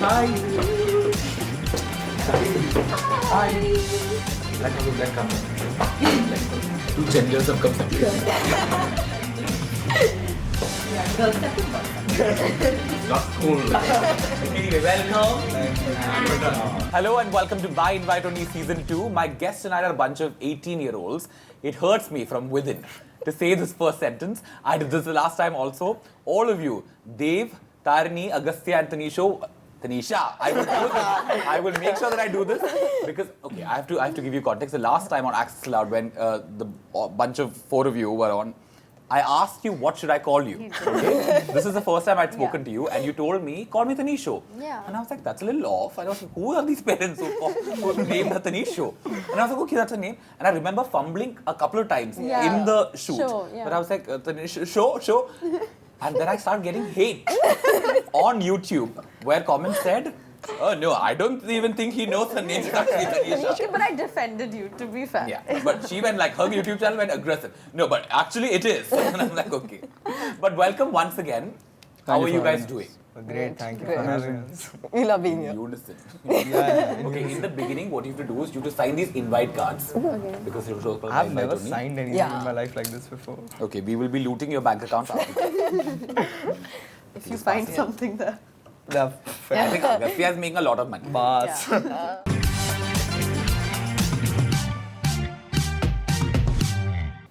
Hi. Hi. Like come. Two genders have come separately. Not cool. Anyway, welcome. Hello and welcome to By Invite Only Season 2. My guests tonight are a bunch of 18-year-olds. It hurts me from within to say this first sentence. I did this the last time also. All of you, Dev, Tarini, Agasthya and Taneesha. I will make sure that I do this because okay, I have to give you context. The last time on Access Loud when the bunch of four of you were on, I asked you what should I call you. Okay? This is the first time I'd spoken to you, and you told me call me Taneesha. Yeah. And I was like, that's a little off. I was like, who are these parents who named her Taneesha? And I was like, okay, that's a name. And I remember fumbling a couple of times in the shoot. But I was like, Taneesha, show. And then I started getting hate on YouTube where comments said, oh no, I don't even think he knows her name is actually Taneesha. But I defended you, to be fair. Yeah, but she went like, her YouTube channel went aggressive. No, but actually it is. And I'm like, okay. But welcome once again. How are you guys doing? Great, thank you for having us. We love being here. Unison. Okay, in the beginning, what you have to do is you have to sign these invite cards. Okay. Because it was I've never signed anything in my life like this before. Okay, we will be looting your bank account after. If you find something there. I think Agasthya is making a lot of money. Boss.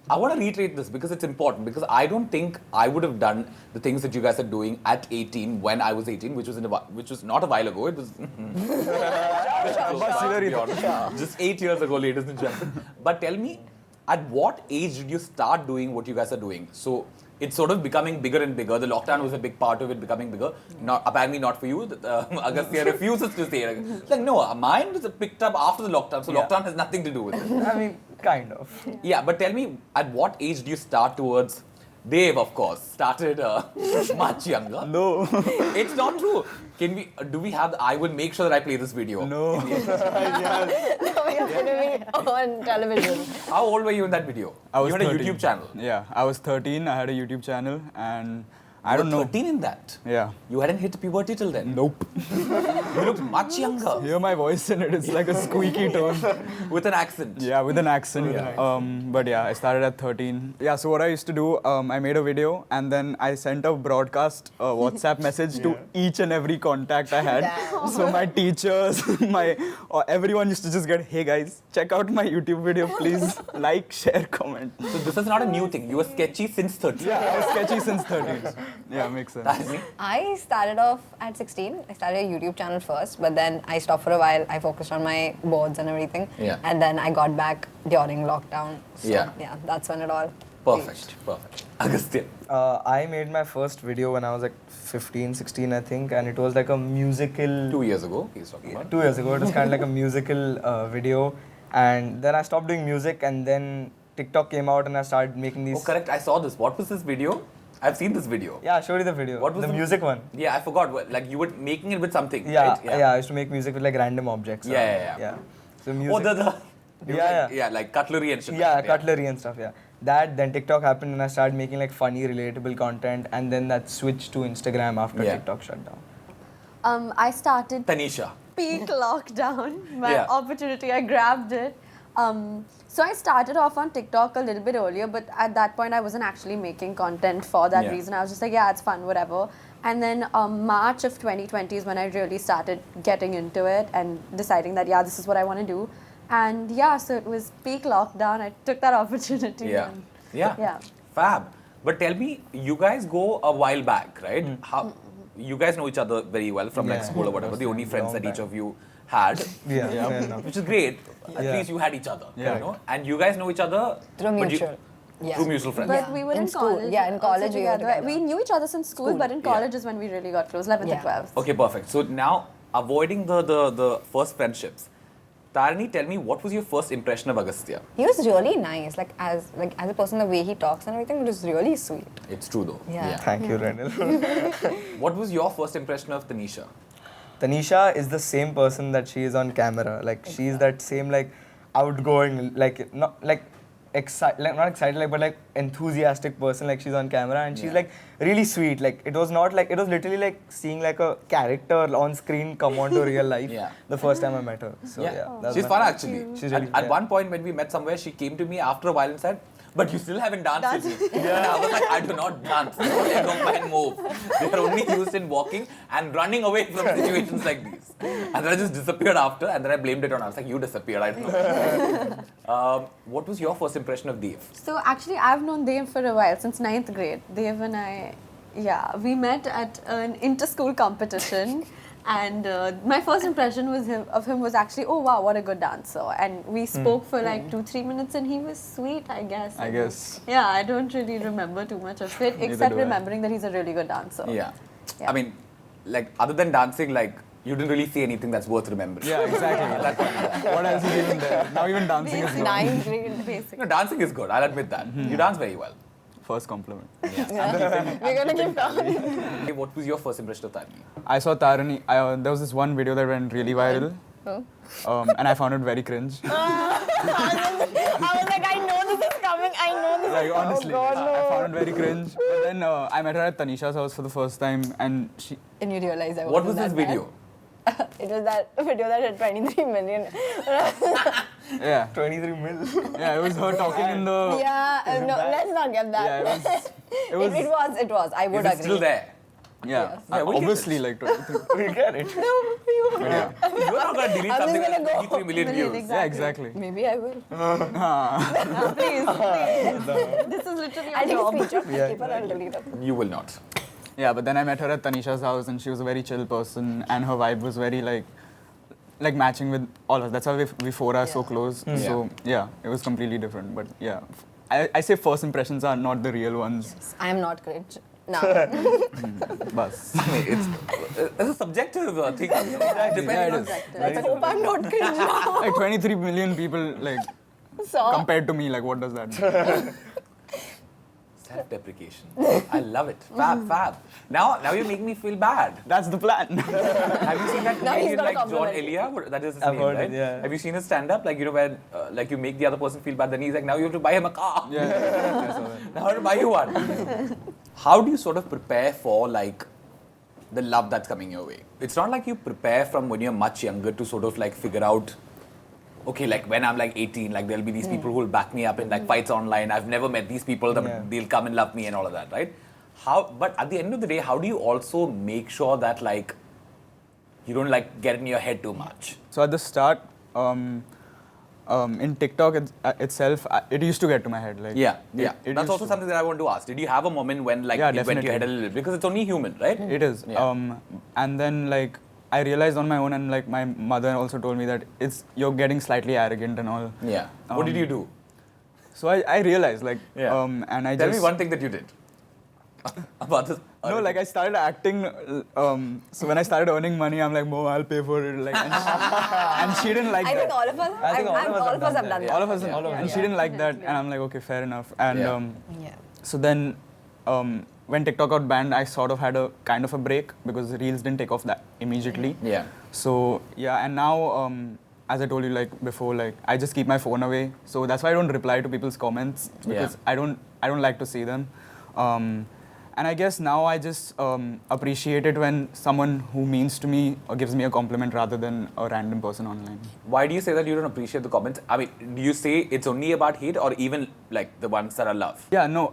I want to reiterate this because it's important because I don't think I would have done the things that you guys are doing at 18 when I was 18, which was not a while ago. It was just 8 years ago, ladies and gentlemen. But tell me, at what age did you start doing what you guys are doing? So it's sort of becoming bigger and bigger. The lockdown was a big part of it becoming bigger. Apparently not for you. Agastya refuses to say it. Like, no, mine was picked up after the lockdown. So lockdown has nothing to do with it. I mean, kind of. Yeah, but tell me, at what age do you start towards... Dave, of course, started much younger. No. It's not true. Do we have... I will make sure that I play this video. No. No, you're going to be on television. How old were you in that video? I was You had 13. a YouTube channel. Yeah, I was 13. I had a YouTube channel and I don't know. 13 in that? Yeah. You hadn't hit puberty till then? Nope. You looked much younger. Hear my voice in it. It's like a squeaky tone. With an accent. Yeah, with an accent. But yeah, I started at 13. Yeah, so what I used to do, I made a video and then I sent a broadcast WhatsApp message to each and every contact I had. Damn. So my teachers, everyone used to just get, hey guys, check out my YouTube video, please. Like, share, comment. So this is not a new thing. You were sketchy since 13. Yeah, I was sketchy since 13. Yeah, makes sense. Tarini? I started off at 16. I started a YouTube channel first, but then I stopped for a while. I focused on my boards and everything. Yeah. And then I got back during lockdown. So, Yeah. That's when it all Perfect. reached. Perfect. Agastya. I made my first video when I was like 15, 16, I think, and it was like a musical. 2 years ago, he's talking about. 2 years ago, it was kind of like a musical video, and then I stopped doing music, and then TikTok came out, and I started making these. Oh, correct. I saw this. What was this video? I've seen this video. Yeah, I showed you the video. What was the music one? Yeah, I forgot. Like you were making it with something. Yeah, right? yeah. I used to make music with like random objects. Yeah. So music. Oh, yeah, like cutlery and shit. Yeah, cutlery and stuff. Yeah. That then TikTok happened, and I started making like funny, relatable content, and then that switched to Instagram after TikTok shut down. I started Taneesha. peak lockdown. My Yeah. opportunity, I grabbed it. So I started off on TikTok a little bit earlier, but at that point I wasn't actually making content for that reason. I was just like, yeah, it's fun, whatever. And then March of 2020 is when I really started getting into it and deciding that, yeah, this is what I want to do. And yeah, so it was peak lockdown. I took that opportunity. Yeah. And Yeah. Fab. But tell me, you guys go a while back, right? How you guys know each other very well from like school or whatever. The only friends that each of you had. Yeah. Which is great. At least you had each other. Yeah. You know? And you guys know each other through mutual. Through mutual friends. But we were in college. Yeah, in college we were together. We knew each other since school, but in college is when we really got close, 11th and 12th. Okay, perfect. So now, avoiding the first friendships, Tarini, tell me, what was your first impression of Agasthya? He was really nice, like as a person, the way he talks and everything, it was really sweet. It's true though. Yeah. Thank you, Renil. What was your first impression of Taneesha? Taneesha is the same person that she is on camera. Like she's that same like outgoing, like not like not excited, like, but like enthusiastic person. Like she's on camera and she's like really sweet. Like it was not like, it was literally like seeing like a character on screen come onto real life. The first time I met her. So yeah, she's fun actually. She's really at one point when we met somewhere, she came to me after a while and said, "But you still haven't danced with me." And I was like, "I do not dance. Don't mind move. They are only used in walking and running away from situations like these." And then I just disappeared after, and then I blamed it on her. I was like, "You disappeared, I don't know." What was your first impression of Dev? So actually, I've known Dev for a while, since 9th grade. Dev and I, we met at an inter-school competition. And my first impression of him was actually, oh wow, what a good dancer. And we spoke for like 2-3 minutes and he was sweet, I guess. I guess. Yeah, I don't really remember too much of it, except remembering that he's a really good dancer. Yeah. I mean, like, other than dancing, like, you didn't really see anything that's worth remembering. Yeah, exactly. What else is even there? Now even dancing is good. 9th grade, basically. No, dancing is good, I'll admit that. You dance very well. First compliment. We're gonna give down. What was your first impression of Tarini? I saw Tarini. There was this one video that went really viral. And I found it very cringe. I was like, I know this is coming. I know this Like is honestly, oh God, no. I found it very cringe. But then I met her at Taneesha's house for the first time, and she. And you realize I What was wasn't this that video? bad. It was that video that had 23 million. Yeah. 23 mil. Yeah, it was her talking in the. Yeah, no, let's not get that. Yeah, it was. It was. I would Is it agree. still there? Yeah, Yeah, we'll get obviously, it. like 23. We get it. Yeah. You're not going to delete I'm something just that's gonna go. 23 million views. Yeah, exactly. Maybe I will. Please. This is literally I'll your take a job. screenshot, keep it, I'll delete it. You will not. Yeah, but then I met her at Taneesha's house, and she was a very chill person, and her vibe was very like matching with all of us. That's why we four are so close. So yeah, it was completely different. But yeah, I say first impressions are not the real ones. I am not cringe. No. Bas. It's a subjective thing. Depending Yeah, it on is. Let's hope I'm not cringe now. Like 23 million people, like So, compared to me, like what does that mean? self-deprecation. I love it. Fab. Now you're making me feel bad. That's the plan. Have you seen that Now he's comedian got a like John compliment. Elia? That is his I've name, heard right? it, yeah. Have you seen his stand-up? Like, you know, where like you make the other person feel bad, then he's like, now you have to buy him a car. Yeah. I saw that. Now I have to buy you one. How do you sort of prepare for like the love that's coming your way? It's not like you prepare from when you're much younger to sort of like figure out, okay, like when I'm like 18, like there'll be these people who will back me up in like fights online. I've never met these people, they'll come and love me and all of that, right? But at the end of the day, how do you also make sure that like you don't like get in your head too much? So at the start, in TikTok itself, it used to get to my head. Like Yeah. it That's used also to. something that I want to ask. Did you have a moment when like Yeah, it went to your head a definitely. little bit? Because it's only human, right? It is. Yeah. And then like I realized on my own, and like my mother also told me that you're getting slightly arrogant and all. Yeah. What did you do? So I realized like Yeah. and I Tell just me one thing that you did. About this. no, like I started acting. So when I started earning money, I'm like, Mom, I'll pay for it. Like, and she didn't like I that. think all of us, I think all of us have done have done that. that. All of us, Yeah. and she didn't like that, and I'm like, okay, fair enough. And Yeah. so then, when TikTok got banned, I sort of had a kind of a break because Reels didn't take off that immediately. Yeah. So yeah, and now, as I told you like before, like I just keep my phone away. So that's why I don't reply to people's comments because I don't like to see them. And I guess now I just appreciate it when someone who means to me gives me a compliment rather than a random person online. Why do you say that you don't appreciate the comments? I mean, do you say it's only about hate or even like the ones that are love? Yeah, no.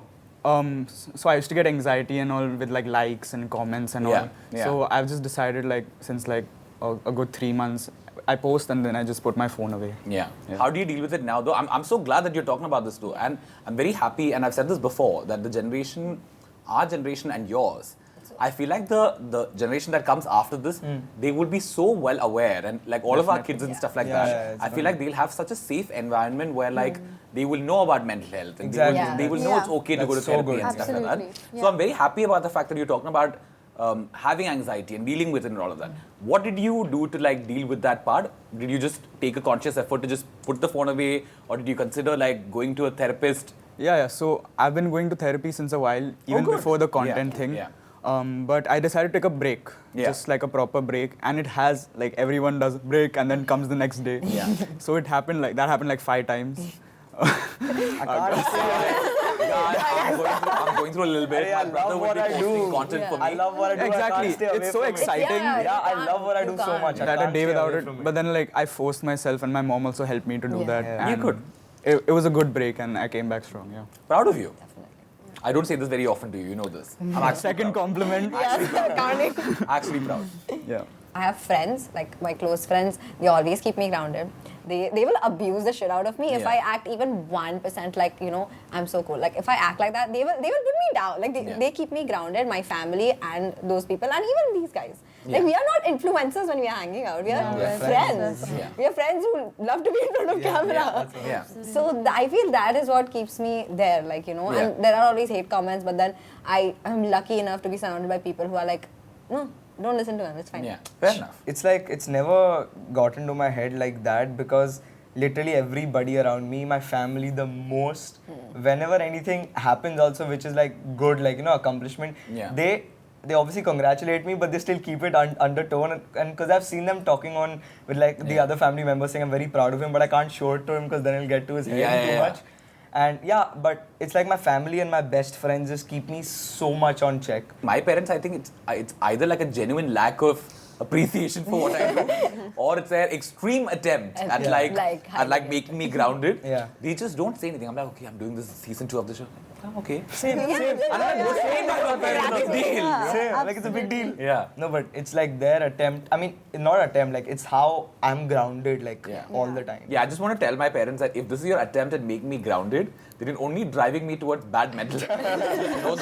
So I used to get anxiety and all with like likes and comments and all. Yeah. So I've just decided like since like a good 3 months, I post and then I just put my phone away. Yeah. How do you deal with it now though? I'm so glad that you're talking about this though. And I'm very happy, and I've said this before, that the generation, our generation and yours, I feel like the generation that comes after this, they will be so well aware, and like all of our kids and stuff like Yeah, that. it's I feel like they'll have such a safe environment where like they will know about mental health, and Exactly. they will know it's okay to go to That's so therapy good. and stuff like that. Absolutely. So I'm very happy about the fact that you're talking about having anxiety and dealing with it and all of that. What did you do to like deal with that part? Did you just take a conscious effort to just put the phone away, or did you consider like going to a therapist? Yeah. So I've been going to therapy since a while, even good. before the content thing. Yeah. But I decided to take a break, Yeah. just like a proper break, and it has like everyone does break and then comes the next day. Yeah. So that happened like 5 times. I'm going through a little bit. My brother would be posting content for me. I love what I do. Exactly. I can't stay away It's so from exciting. It. Yeah, I love what I do so much. I That a can't day stay without away it. from But then like I forced myself, and my mom also helped me to do that. Yeah. Yeah, And good. It was a good break, and I came back strong. Yeah. Proud of you. I don't say this very often to you. You know this. I'm actually Second proud. compliment. Actually proud. Yeah. I have friends, like my close friends, they always keep me grounded. They will abuse the shit out of me if Yeah. I act even 1% like, you know, I'm so cool. Like if I act like that, they will put me down. Like they keep me grounded, my family and those people and even these guys. Like we are not influencers when we are hanging out. We are friends. Yeah. We are friends who love to be in front of camera. Yeah. So I feel that is what keeps me there, like, you know, and there are always hate comments, but then I'm lucky enough to be surrounded by people who are like, no, don't listen to them, it's fine. Yeah. Fair enough. It's like, it's never gotten to my head like that because literally everybody around me, my family the most, whenever anything happens also which is like good, like, you know, accomplishment, they obviously congratulate me, but they still keep it undertone, and because I've seen them talking on with like the other family members saying I'm very proud of him, but I can't show it to him because then it'll get to his head too much. And yeah, but it's like my family and my best friends just keep me so much on check. My parents, I think it's either like a genuine lack of appreciation for what I do, or it's their extreme attempt at like making me grounded. Yeah. They just don't say anything. I'm like, okay, I'm doing this season 2 of the show. Oh, okay. Same. And I'm like, what's saying that my parents? It's a big deal. Same, like it's a big deal. Yeah. No, but it's like their attempt. I mean, not attempt. Like it's how I'm grounded, like all the time. Yeah, I just want to tell my parents that if this is your attempt at making me grounded, then it's only driving me towards bad mental health.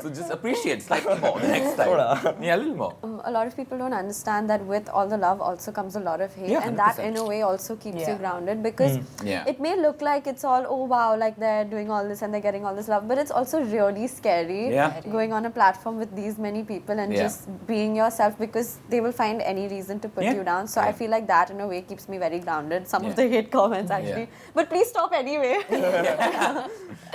So just appreciate slightly more the next time. Yeah, a little more. A lot of people don't understand that with all the love also comes a lot of hate, Yeah, and that 100%. in a way also keeps you grounded because Yeah. it may look like it's all, oh wow, like they're doing all this and they're getting all this love, but it's also really scary going on a platform with these many people and just being yourself because they will find any reason to put you down. So I feel like that in a way keeps me very grounded. Some of the hate comments actually, but please stop anyway.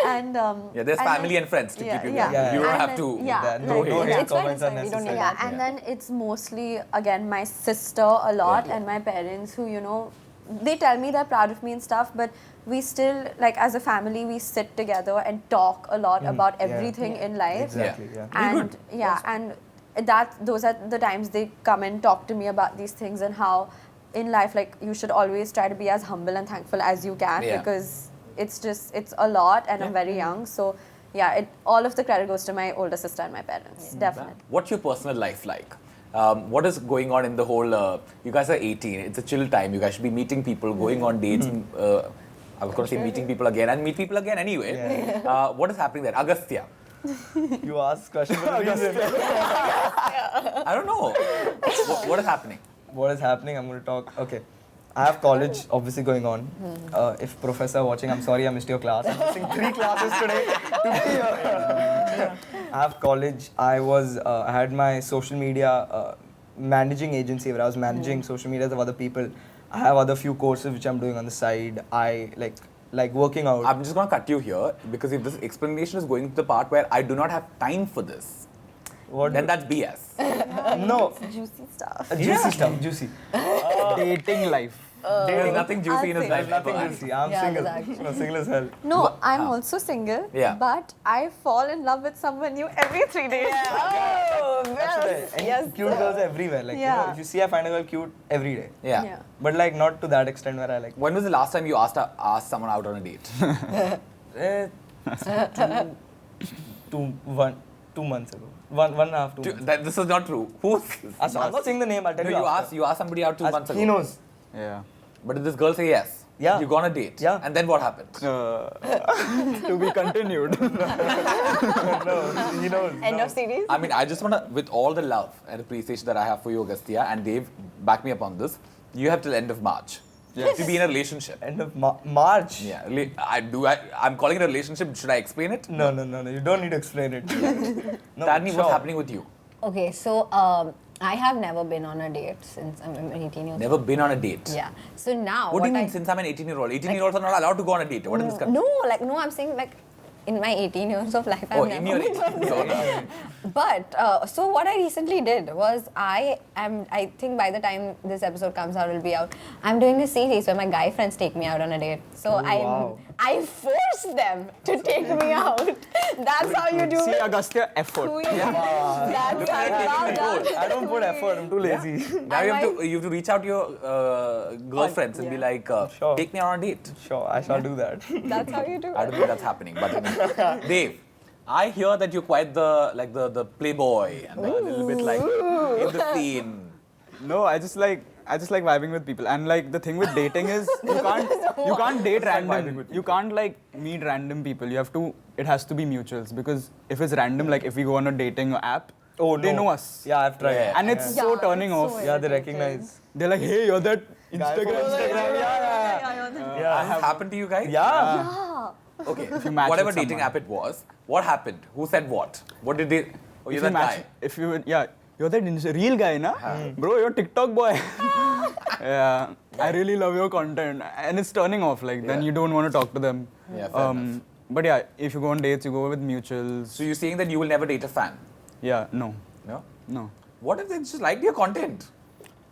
And there's family and friends to keep you grounded. You don't have to. No hate comments are We don't necessary. need Yeah, and then it's mostly again my sister a lot and my parents who, you know, they tell me they're proud of me and stuff, but we still, like as a family, we sit together and talk a lot about everything in life. Exactly. Yeah. And and those are the times they come and talk to me about these things and how in life, like, you should always try to be as humble and thankful as you can because it's a lot and I'm very young. So yeah, all of the credit goes to my older sister and my parents, definitely. What's your personal life like? What is going on in the whole, you guys are 18, it's a chill time, you guys should be meeting people, going on dates, I was going to say meeting people again and meet people again anyway. What is happening there? Agasthya. You ask questions for a reason. I don't know. What is happening? What is happening? I'm going to talk. Okay. I have college obviously going on. If professor watching, I'm sorry I missed your class. I'm missing 3 classes today to be here. I have college. I had my social media managing agency where I was managing social medias of other people. I have other few courses which I'm doing on the side. I like working out. I'm just going to cut you here because if this explanation is going to the part where I do not have time for this, then that's BS. No. Juicy stuff. Juicy stuff. Juicy. Dating life. There's nothing juicy in his life. Nothing juicy. I'm single. exactly. No, single as hell. No, I'm also single, but I fall in love with someone new every 3 days. Oh, And cute girls everywhere. Like, you know, if you see I find a girl cute every day. Yeah. But like not to that extent where I like. When was the last time you asked someone out on a date? 2 months ago. One and a half, 2 months. This is not true. Who's I'm not saying the name, I'll tell you after. you asked somebody out 2 months ago. He knows. Yeah. But did this girl say yes? Yeah. You go on a date? Yeah. And then what happened? To be continued. No, he knows. End of series? I mean, I just want to, with all the love and appreciation that I have for you, Agasthya, and Dave, back me up on this, you have till end of March to be in a relationship. End of March? Yeah. I'm calling it a relationship. Should I explain it? No. You don't need to explain it. No, Tarini, sure. what's happening with you? Okay, so I have never been on a date since I'm 18 years old. Never been on a date? Yeah. So now What do you mean since I'm an 18-year-old? 18-year-olds are not allowed to go on a date. What is this country? No, I'm saying like in my 18 years of life, I've in never your been on a 18 date. But so what I recently did was I think by the time this episode comes out, it'll be out. I'm doing a series where my guy friends take me out on a date. So I forced them to take me out. That's how you do See, it. Agastya, effort. That's how you do it. I don't put effort. I'm too lazy. Now you have to reach out to your girlfriends and be like, Sure. take me on a date. Sure, I shall do that. That's how you do I it. don't think that's happening, but anyway. Dave, I hear that you're quite the playboy and a little bit like in the scene. No, I just like vibing with people, and like the thing with dating is you can't date random. You can't like meet random people. It has to be mutuals, because if it's random, like if we go on a dating app, they know us. Yeah, I've tried. Yeah. And it's so turning it's off. so Yeah, they irritating. recognize. They're like, hey, you're that Guy from Instagram. Has this happened to you guys? Yeah. Okay. you match Whatever with dating someone. app it was, what happened? Who said what? What did they? Oh, you're that guy. If you you're that real guy, na? Bro, you're TikTok boy. Yeah, I really love your content, and it's turning off. Like then you don't want to talk to them. Yeah, fair enough. But yeah, if you go on dates, you go with mutuals. So you're saying that you will never date a fan? Yeah, no. No. What if they just like your content?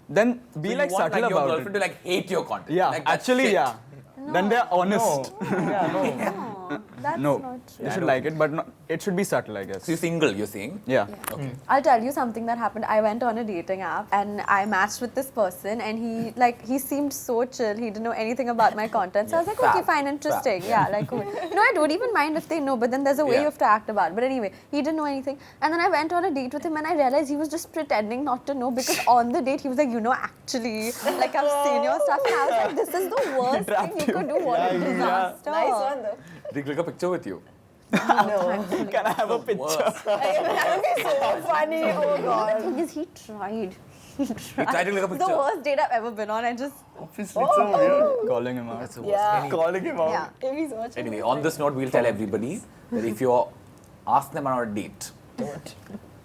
Then be So like you want subtle like your about girlfriend it. to like hate your content? Yeah, Like, that's actually, shit. yeah. Then they're honest. Yeah, no. No, that's No, not true. they should like it, but it should be subtle, I guess. So you're single, you're saying? Yeah. Okay. I'll tell you something that happened. I went on a dating app and I matched with this person and he seemed so chill. He didn't know anything about my content. So I was like, okay, Fab. fine, interesting. Yeah, like cool. No, I don't even mind if they know, but then there's a way Yeah. you have to act about it. But anyway, he didn't know anything. And then I went on a date with him and I realized he was just pretending not to know, because on the date he was like, actually, like I've seen your stuff. And I was like, this is the worst thing you could do. What a disaster. Nice one though. Did he click a picture with you? No. Can I have a picture? Worse. That would be so funny. Oh The god. thing is, he tried. He tried. tried to click a The picture? worst date I've ever been on. I just Obviously, it's so weird. Calling him out. That's the worst. Yeah. Calling him out. yeah. If he's watching. Anyway, on this note, we'll tell everybody that if you're asking them on a date,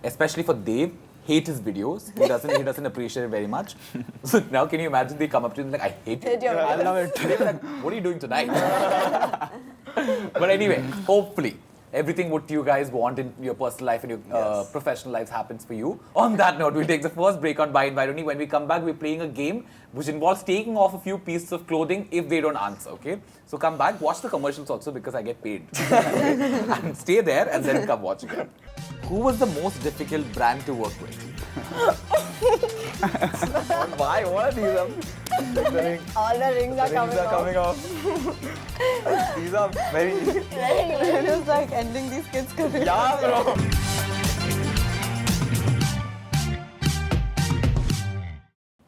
especially for Dave, hate his videos. He doesn't appreciate it very much. So now can you imagine they come up to him like, I hate you. Hate your I love it. They're like, what are you doing tonight? But anyway, hopefully everything what you guys want in your personal life and your professional lives happens for you. On that note, we'll take the first break on Buy and Buy Only. When we come back, we're playing a game which involves taking off a few pieces of clothing if they don't answer, okay? So come back, watch the commercials also because I get paid. And stay there and then come watch again. Who was the most difficult brand to work with? Why? What are these? All the rings are coming off. These are very. It was like ending these kids' careers. Yeah, bro.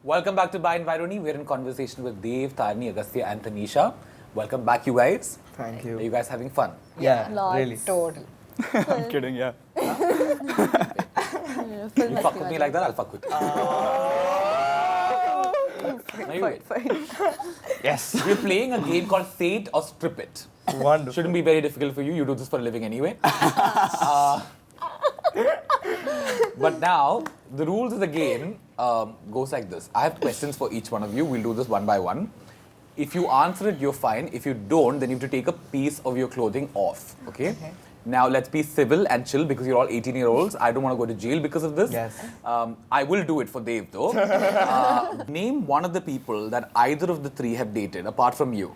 Welcome back to Buy and Buy Only. We're in conversation with Dave, Tarini, Agasthya and Taneesha. Welcome back, you guys. Thank Are you. you guys having fun? Yeah, Lots. really. Totally. I'm kidding, yeah. You fuck with me like that, I'll fuck with you. No, you wait. Yes. We're playing a game called Say It or Strip It. Wonderful. Shouldn't be very difficult for you. You do this for a living anyway. But now, the rules of the game goes like this. I have questions for each one of you. We'll do this one by one. If you answer it, you're fine. If you don't, then you have to take a piece of your clothing off. Okay? Now, let's be civil and chill because you're all 18-year-olds. I don't want to go to jail because of this. Yes. I will do it for Dave, though. Name one of the people that either of the three have dated, apart from you.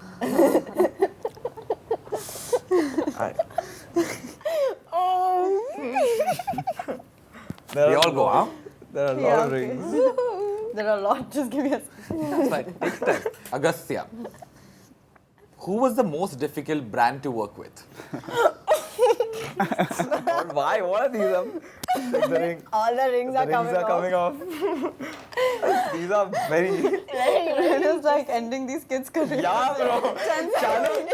They all go, huh? There are a lot of rings. There are a lot. Just give me a second. That's fine. Take your time. Agasthya. Who was the most difficult brand to work with? Why? What are these? The ring. All the rings are coming off. These are very. It was like ending these kids' careers. Yeah, bro. It's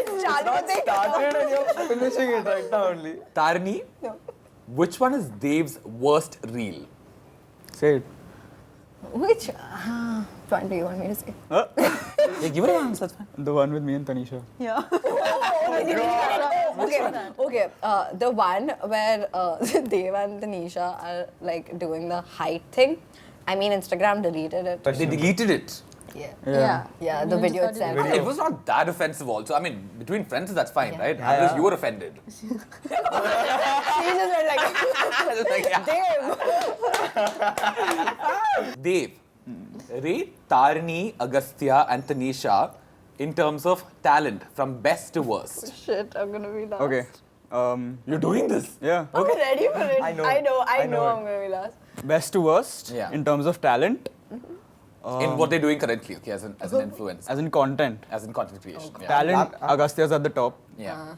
It started and you're finishing it right now only. Tarini, No. which one is Dave's worst reel? Say it. Which one do you want me to say? Yeah, give it an answer. That's fine. The one with me and Taneesha. Yeah. Okay. The one where Dev and Taneesha are like doing the height thing. I mean, Instagram deleted it. They deleted it. Yeah. Yeah, the You video just got itself. It was not that offensive also. I mean, between friends, that's fine, right? Yeah, Unless yeah. you were offended. She just went like, Dave, rate Tarini, Agasthya and Taneesha in terms of talent, from best to worst. Shit, I'm gonna be last. Okay. You're doing this? Yeah. I'm ready for it. I know. I know I know I'm gonna be last. Best to worst Yeah. in terms of talent, In what they're doing currently, okay, as an influencer, as in content. as in content creation. Yeah. Talent, Agasthya's at the top. Yeah.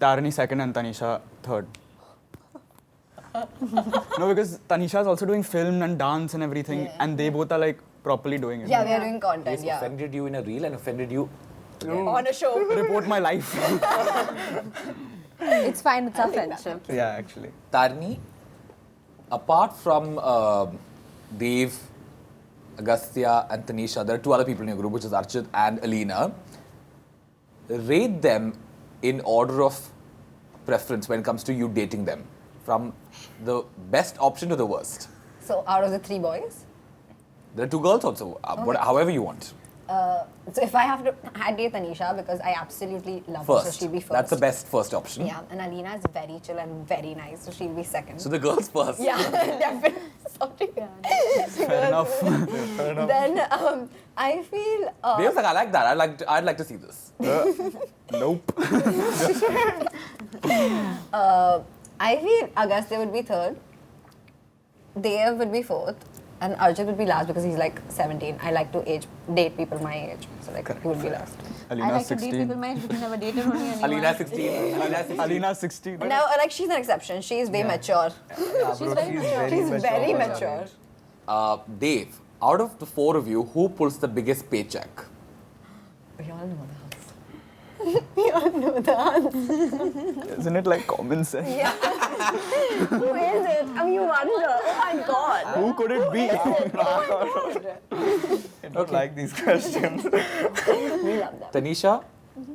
Tarini second and Taneesha third. No, because Taneesha is also doing film and dance and everything, and they both are like properly doing it. Yeah, we are doing content. He's Yeah. offended you in a reel and offended you. On a show. Report my life. It's fine, it's our friendship. Yeah, actually. Tarini, apart from Dev, Agasthya and Taneesha, there are two other people in your group, which is Archit and Alina. Rate them in order of preference when it comes to you dating them, from the best option to the worst. So out of the 3 boys, There are 2 girls also, however you want. so if I have to, I date Taneesha because I absolutely love her, so First. she'll be first. That's the best first option. Yeah, and Alina is very chill and very nice, so she'll be second. So the girls first. Yeah, definitely. Sorry. Fair enough. Then I feel. Dev's like, I like that. I'd like to see this. Nope. I feel Agasthya would be third, Dev would be fourth, and Arjun would be last because he's like 17. I like to date people my age, so like he would be last. I Alina's like to date 16. people my age, but never dated only anyone. Alina 16. Alina 16. Alina's 16. Now, like she's an exception. She's way mature. Yeah, bro, She's very for her mature. age. Dave, out of the 4 of you, who pulls the biggest paycheck? We all know the answer. We all know the answer. Isn't it like common sense? Yeah. Who is it? I mean, you wonder. Oh my god. Who could it be? I don't like these questions. We love them. Taneesha,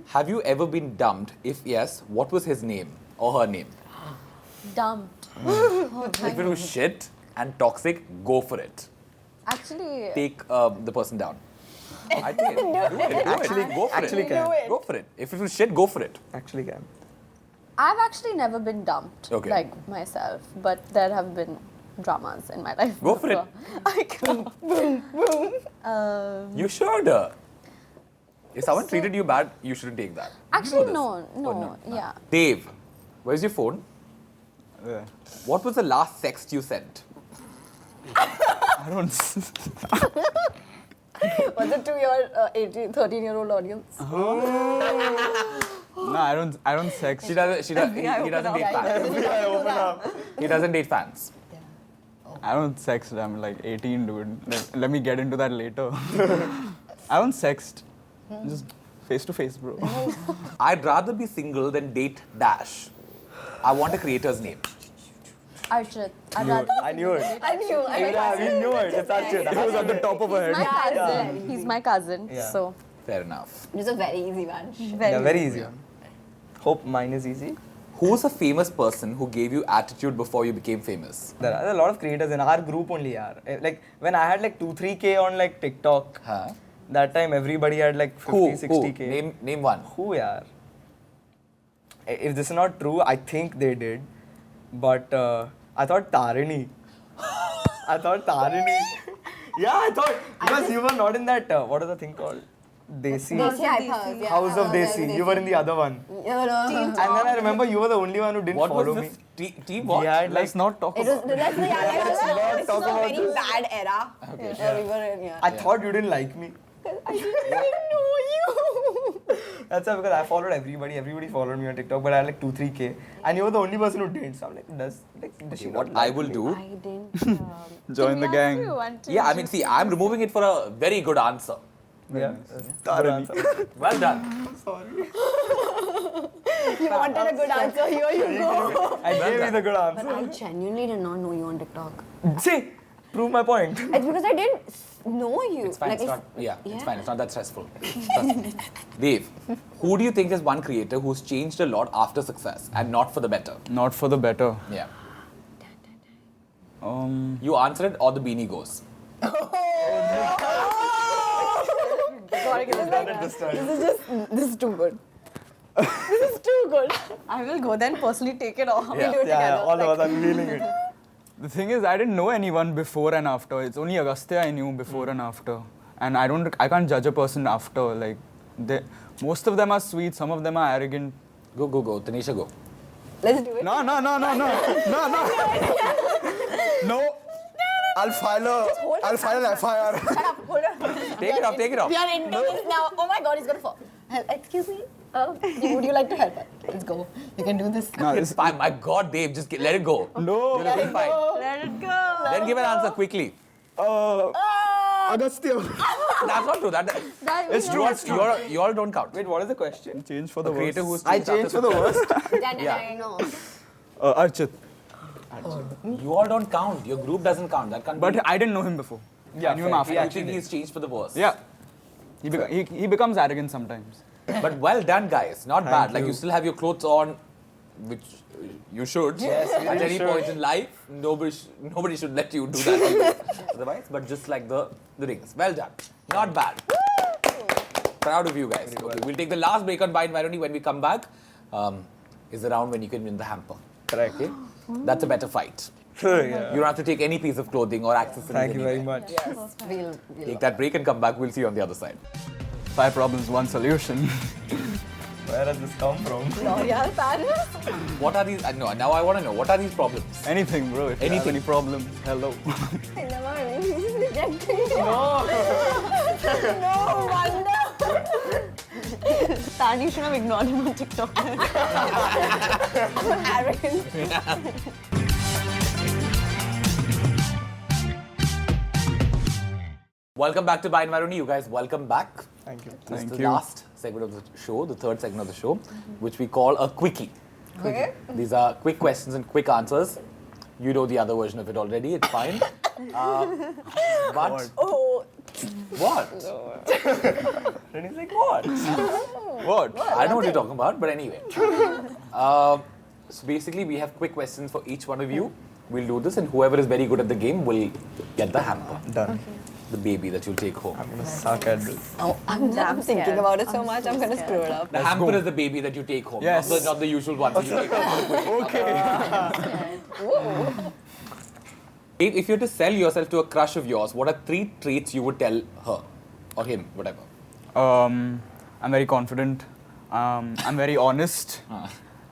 have you ever been dumped? If yes, what was his name or her name? Dumped. If it was shit and toxic, go for it. Actually, Take the person down. I think do it. Actually, go for actually it. can. Go for it. If it was shit, go for it. Actually can. I've actually never been dumped, Okay. like myself, but there have been dramas in my life. Go for it. I can't. You should. If someone treated you bad, you shouldn't take that. Actually, You know this. no, Oh, no. yeah. Dave, where's your phone? Yeah. What was the last text you sent? I don't. Was it to your 13-year-old audience? No, I don't sex. He doesn't date fans. He doesn't date fans. I don't sext. I'm like 18, dude. Let me get into that later. I don't sext. Just face to face, bro. I'd rather be single than date dash. I want a creator's name. Archit. I'd rather I knew it. I knew. Yeah, we knew it. It's Archit. It was at the top of her He's my head. cousin. He's my cousin. Yeah. So Fair enough. It's a very easy one. Yeah, very easy. Hope mine is easy. Who's a famous person who gave you attitude before you became famous? There are a lot of creators in our group only, yaar. Like when I had like 2-3K on like TikTok, Huh? that time everybody had like 50, 60K. Name one. Who, yaar? If this is not true, I think they did. But I thought Tarini. Yeah, I thought because you were not in that. What is the thing called? Desi. House of Desi. You were in the other one. And then I remember you were the only one who didn't What follow was me. this? Team what? We had like Let's not talk It was, about it. that's the, not talk a about very this. bad era. Okay. Yeah. We were in, yeah. I thought you didn't like me. I didn't know you. That's why because I followed everybody. Everybody followed me on TikTok, but I had like 2-3K, and you were the only person who didn't. So I'm like, does she What not I like will me? do? I didn't. Join the gang. Yeah, I mean, see, I'm removing it for a very good answer. Yeah. Tarini. Well done. You wanted a good answer. Here you go. I gave you the good But answer. I genuinely did not know you on TikTok. See, prove my point. It's because I didn't know you. It's fine. Like, It's if- not. Yeah, it's Yeah. fine. It's not that stressful. Trust me. Dave, who do you think is one creator who's changed a lot after success and not for the better? Not for the better. Yeah. Um, You answer it or the beanie goes. This is too good. This is too good. I will go then personally take it off. We do it together. Yeah, all of us are feeling it. the thing is, I didn't know anyone before and after. It's only Agasthya I knew before and after. And I can't judge a person after. Like, most of them are sweet, some of them are arrogant. Go, go, go. Taneesha, go. Let's do it. No. No. I'll file an FIR. Shut up, hold on. Take it off. We are into this now. Oh my god, he's gonna fall. Excuse me. Would you like to help us? Let's go. You can do this. No, It's fine. My God, Dave, just let it go. No. You're looking fine. Let it go. Then give an answer quickly. Agastya. That's not true. It's true. It's true. You all don't count. Wait, what is the question? Change for the Creator worst. who's I changed for the worst. No. Archit. You all don't count. Your group doesn't count. That can't But be. I didn't know him before. Yeah, I knew him fair. after. You think he's changed for the worse. Yeah. He becomes arrogant sometimes. But well done, guys. Not bad. Like you. you still have your clothes on, which you should. Yes, we At really any should. point in life, nobody should let you do that. Otherwise, but just like the rings. Well done. Not bad. Proud of you guys. Okay, we'll take the last break on Buy and Buy Only. When we come back, is the round when you can win the hamper. Correct. Okay? That's a better fight. Yeah. You don't have to take any piece of clothing or accessories. Thank you very anywhere. much. Yes. We'll Take that break and come back. We'll see you on the other side. 5 problems, 1 solution. Where does this come from? L'Oreal Paris. What are these? No, now I want to know. What are these problems? Anything, bro. If you have Anything. any problems, hello. I never rejecting you. No wonder. Tarini should have ignored him on TikTok. Arrogant. Welcome back to Buy and Buy Only. You guys, welcome back. Thank you. This is Thank the you. last segment of the show, the third segment of the show, which we call a Quickie. Okay. These are quick questions and quick answers. You know the other version of it already. It's fine. But Oh. what? Then he's like, what? What? I know what you're talking about, but anyway. So basically, we have quick questions for each one of you. We'll do this, and whoever is very good at the game will get the hamper, Done. the baby that you'll take home. I'm gonna suck at this. Oh, I'm thinking scared. about it so I'm much, so I'm gonna scared. screw it up. The hamper is the baby that you take home, Yes. not the usual one that you take home. Okay. If you had to sell yourself to a crush of yours, what are 3 traits you would tell her or him, whatever? I'm very confident. I'm very honest.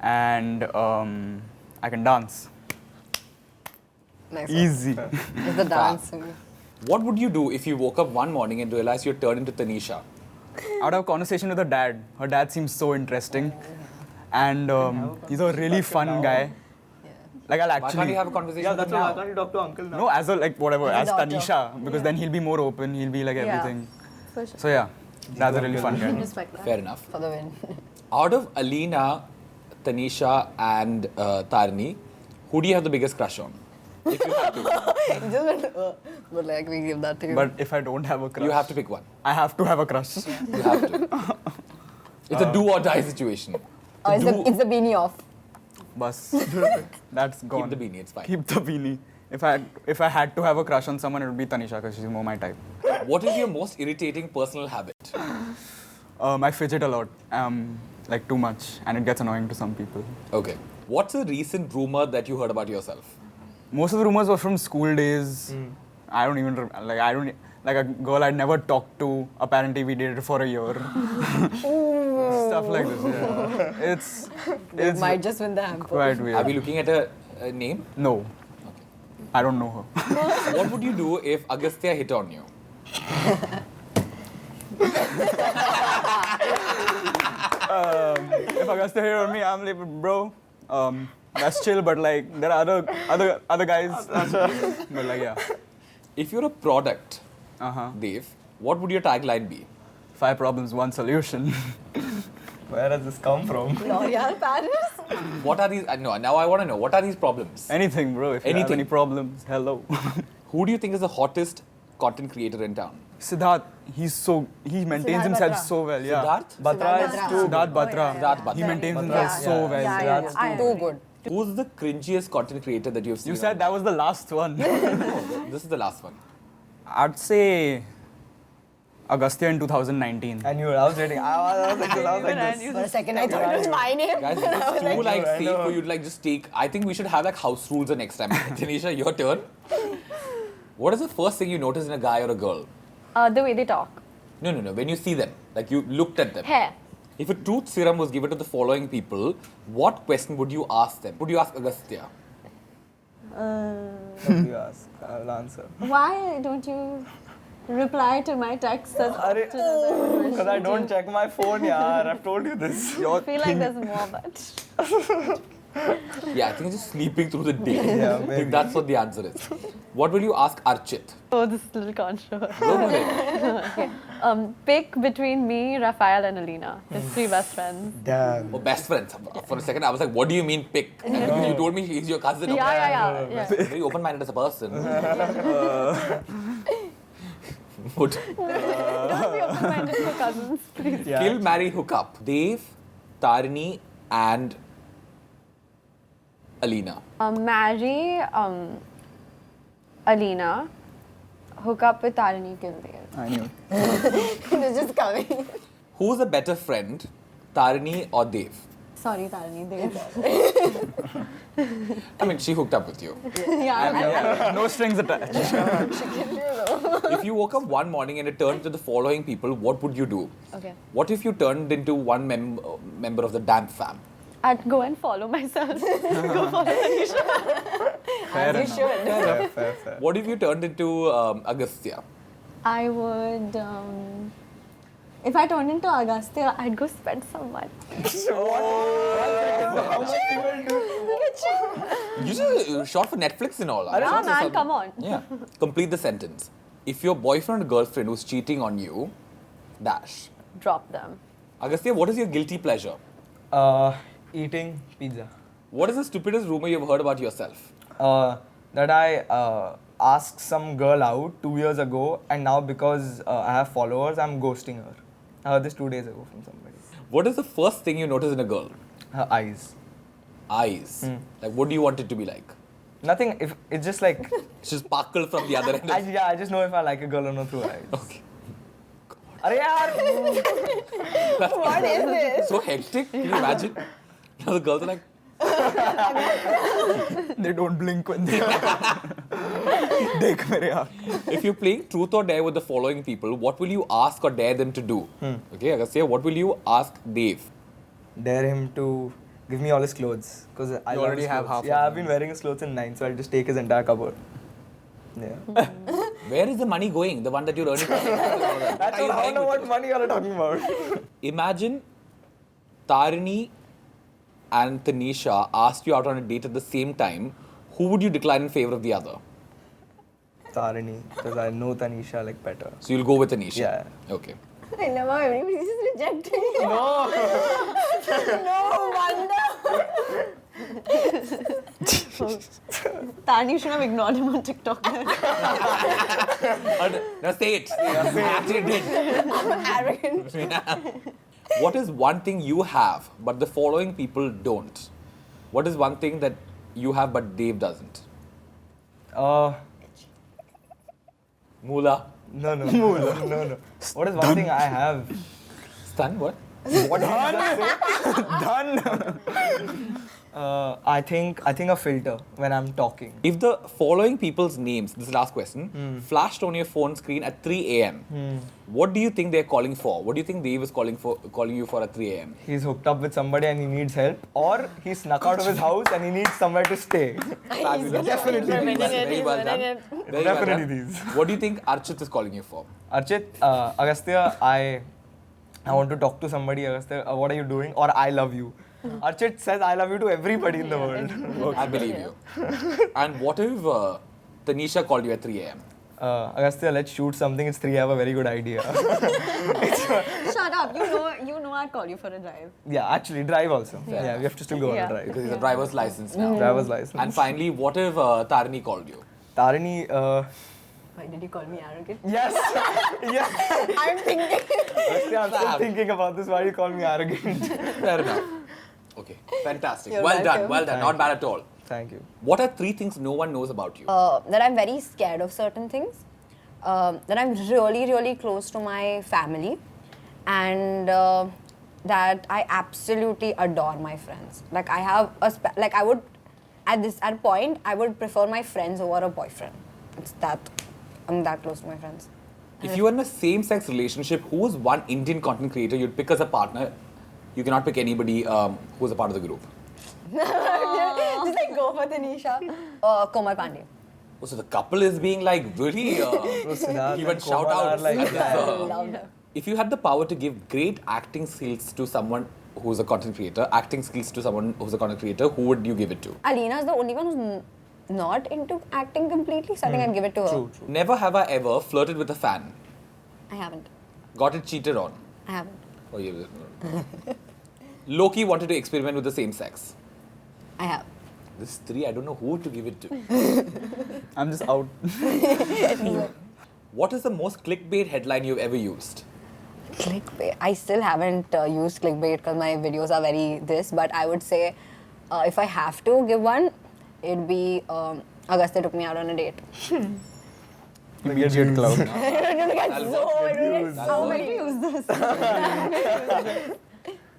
And I can dance. Nice. Easy. It's the dance. What would you do if you woke up one morning and realized you're turned into Taneesha? I would have a conversation with her dad. Her dad seems so interesting. And he's a really fun guy. Like I'll Why can't actually... you have a conversation Yeah, with that's him why I now? can't talk to uncle now. No, as a, like, whatever, As as a daughter. Taneesha. Because then he'll be more open, he'll be like Yeah. everything. For sure. So yeah, that's a really fun guy. Respect that. Fair enough. For the win. Out of Alina, Taneesha and Tarini, who do you have the biggest crush on? If you have to. Just went, but like we give that to you. But if I don't have a crush, You have to pick one. I have to have a crush. You have to. It's a do or die situation. Oh, it's the beanie off. Bus. That's gone. Keep the beanie, it's fine. Keep the beanie. If I had to have a crush on someone, it would be Taneesha because she's more my type. What is your most irritating personal habit? I fidget a lot, like too much, and it gets annoying to some people. Okay. What's a recent rumor that you heard about yourself? Most of the rumors were from school days. I don't even like a girl I'd never talked to. Apparently, we dated for a year. Stuff like this. Yeah. It's Might just win the hamper. quite weird. Are we looking at a name? No, I don't know her. What would you do if Agasthya hit on you? If Agasthya hit on me, I'm like, bro, that's chill. But like, there are other guys. But like, yeah. If you're a product, Uh-huh. Dave, what would your tagline be? 5 problems, 1 solution. Where does this come from? L'Oreal Paris. What are these? No, now I want to know. What are these problems? Anything, bro. If you have Anything. any problems, hello. Who do you think is the hottest content creator in town? Siddharth, he maintains Siddharth himself Batra. so well. Yeah. Siddharth? Batra is Batra. too. Siddharth Batra. Siddharth Batra. He maintains Batra. himself so Yeah. well. Yeah, yeah, I Too agree. good. Who's the cringiest content creator that you've seen? You said that was the last one. This is the last one. I'd say Agasthya in 2019. I knew it. I was waiting. I was like this. For a second, I thought it was my name. Guys, it's too like I safe know. for you to like just take. I think we should have like house rules the next time. Taneesha, your turn. What is the first thing you notice in a guy or a girl? The way they talk. No. When you see them, like you looked at them. Hair. If a truth serum was given to the following people, what question would you ask them? Would you ask Agasthya? If you ask, I'll answer. Why don't you reply to my texts as often as I would Because I don't check my phone, yaar. I've told you this. I feel like there's more, but... Yeah, I think it's just sleeping through the day. Yeah, I think maybe. that's what the answer is. What will you ask Archit? Oh, this is a little controversial. Go for it. Okay. Pick between me, Raphael and Alina. His 3 best friends. Damn. Oh, best friends. For a second, I was like, what do you mean pick? And you told me he's your cousin. Yeah. Very open-minded as a person. Would Don't be open-minded for cousins, please. Yeah. kill, marry, hook up. Dave, Tarini and Alina. Marry Alina. Hook up with Tarini, kill Dave. I knew. It's just coming. Who's a better friend, Tarini or Dave? Sorry, Tarini, Dave. I mean, she hooked up with you. Yeah. No strings attached. If you woke up one morning and it turned to the following people, what would you do? Okay. What if you turned into one member of the Damp fam? I'd go and follow myself. Go follow Taneesha. As you should. Fair. What if you turned into Agasthya? I would... if I turned into Agasthya, I'd go spend some money. You just shot for Netflix and all. Ah, man, come on. Yeah. Complete the sentence. If your boyfriend or girlfriend who's cheating on you, dash. Drop them. Agastya, what is your guilty pleasure? Eating pizza. What is the stupidest rumor you've heard about yourself? That I asked some girl out 2 years ago, and now because I have followers, I'm ghosting her. I heard this 2 days ago from somebody. What is the first thing you notice in a girl? Her eyes. Eyes. Like, what do you want it to be like? Nothing. If it's just like She's sparkled from the other end. I just know if I like a girl or not through her eyes. Okay. Arey yaar. What is this? So hectic. Can you imagine? Now the girls are like, They don't blink when they Dekh mere yaar. if you're playing truth or dare with the following people, what will you ask or dare them to do? Okay, Agastya, what will you ask Dave? Dare him to give me all his clothes because I love already his have clothes. half Yeah, of I've been wearing his clothes in 9, so I'll just take his entire cupboard. Yeah. Where is the money going? The one that you're earning? That's all. I don't know what money you're talking about. Imagine Tarini and Taneesha asked you out on a date at the same time. Who would you decline in favor of the other? Tarini, because I know Taneesha like better. So you'll go with Taneesha? Yeah. Okay. I love how everybody's just rejecting me. No. No wonder. Tarini should have ignored him on TikTok. Now say it. I actually did. I'm arrogant. What is one thing you have but the following people don't? What is one thing that you have but Dave doesn't? Moolah. No. No. What is one thing I have? Stun, what? What did you just say? I think a filter when I'm talking. If the following people's names, this is the last question, flashed on your phone screen at 3 a.m., what do you think they're calling for? What do you think Dave is calling you for at 3 a.m.? He's hooked up with somebody and he needs help, or he snuck out of his house and he needs somewhere to stay. Definitely. Very well done. Very well Definitely done. these. What do you think Archit is calling you for? Archit, Agasthya, I want to talk to somebody. Agasthya, what are you doing? Or I love you. Archit says I love you to everybody in the world. I believe you. And what if Taneesha called you at 3 a.m.? Agasthya, let's shoot something. It's 3. I have a very good idea. Shut up. You know I'd call you for a drive. Yeah, actually, drive also. Yeah, we have to still go on a drive. Because he's a driver's license now. Driver's license. And finally, what if Tarini called you? Tarini, Why did you call me arrogant? yes. Yes. I'm thinking. Agasthya, I'm still thinking about this. Why do you call me arrogant? Fair enough. Okay, fantastic. You're well welcome. done. Not bad at all. Thank you. What are 3 things no one knows about you? That I'm very scared of certain things. That I'm really, really close to my family. And that I absolutely adore my friends. Like I have I would, at a point, I would prefer my friends over a boyfriend. It's that, I'm that close to my friends. If you were in a same-sex relationship, who's one Indian content creator you'd pick as a partner? You cannot pick anybody who's a part of the group. Just like go for Tanisha. Komal Pandey. Oh, so the couple is being like really even shout out. Love her. If you had the power to give great acting skills to someone who's a content creator, who would you give it to? Alina is the only one who's not into acting completely, so I think I'd give it to her. True. Never have I ever flirted with a fan. I haven't. Got it cheated on. I haven't. Oh, yeah. Loki wanted to experiment with the same sex. I have. This three, I don't know who to give it to. I'm just out. What is the most clickbait headline you've ever used? Clickbait. I still haven't used clickbait because my videos are very this, but I would say if I have to give one, it'd be Agasthya took me out on a date. Immediate cloud. How many use this?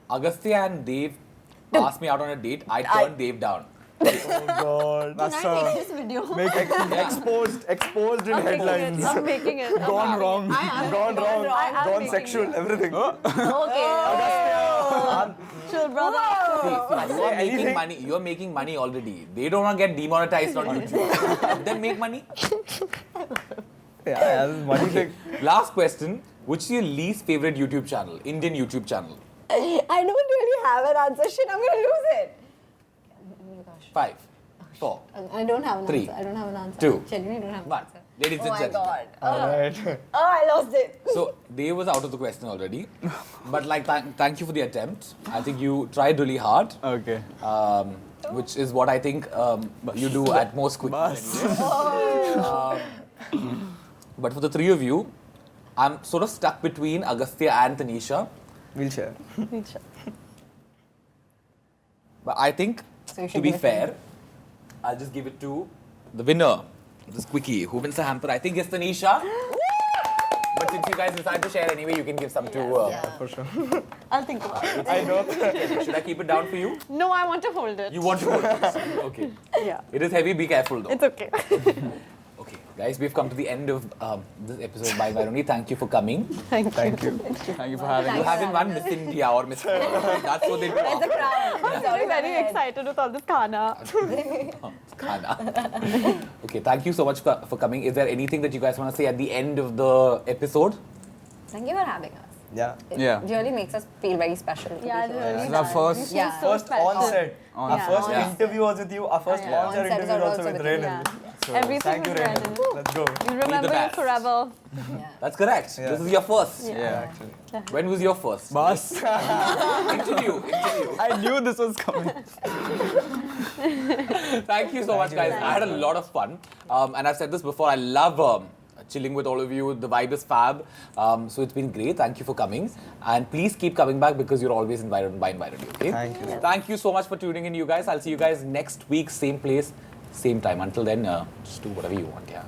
Agastya and Dave asked me out on a date. I turned Dave down. Oh God. Can I make this video? Exposed in headlines. I'm making it. Gone wrong. Gone wrong. I'm Gone making sexual. Everything. Okay. Sure, brother. You are making money already. They don't want to get demonetized on YouTube. Let them make money. Yeah, this is money thing. Last question. Which is your least favorite YouTube channel? Indian YouTube channel? I don't really have an answer. Shit, I'm gonna lose it. 5, 4, I don't have an 3, answer. I don't have an answer. 2, Genuinely don't have an 1. answer. Ladies Oh and my gentlemen. god. Alright. Oh, I lost it. So Dave was out of the question already. But like, thank you for the attempt. I think you tried really hard. Okay. Which is what I think you do at most Quickie. But for the three of you, I'm sort of stuck between Agasthya and Taneesha. We'll share. But I think, So you should to be give it to fair, I'll just give it to the winner, this Quickie. Who wins the hamper? I think it's Taneesha. But since you guys decide to share anyway, you can give some to... For sure. I'll think about it. I know. Should I keep it down for you? No, I want to hold it. You want to hold it? Okay. Yeah. It is heavy, be careful though. It's okay. Okay, guys, we've come to the end of this episode by Raiyani. Thank you for coming. Thank you. Thank you for having You us. haven't won Miss India or Miss World. That's what they do. It's a crown. I'm very, very excited with all this khana. Khana. Okay, thank you so much for coming. Is there anything that you guys want to say at the end of the episode? Thank you for having us. Yeah. It Yeah. really makes us feel very special. to Yeah, be it here. really This is our does. first- We feel Yeah. so First special. onset. Our Yeah. first Yeah. interview was with you. Our first Yeah. onset Onset interview is was also also with with you, Renil. So Everything thank you, with Renil. Renil. Let's go. You'll remember it best. forever. Yeah. That's correct. Yeah. This is your first. Yeah. Actually. When was your first? Boss. Interview. I knew this was coming. Thank you so much, guys. I had a lot of fun. And I've said this before, I love chilling with all of you. The vibe is fab. So it's been great. Thank you for coming. And please keep coming back because you're always invited by Invited, okay? Thank you. Thank you so much for tuning in, you guys. I'll see you guys next week, same place, same time. Until then, just do whatever you want, yeah.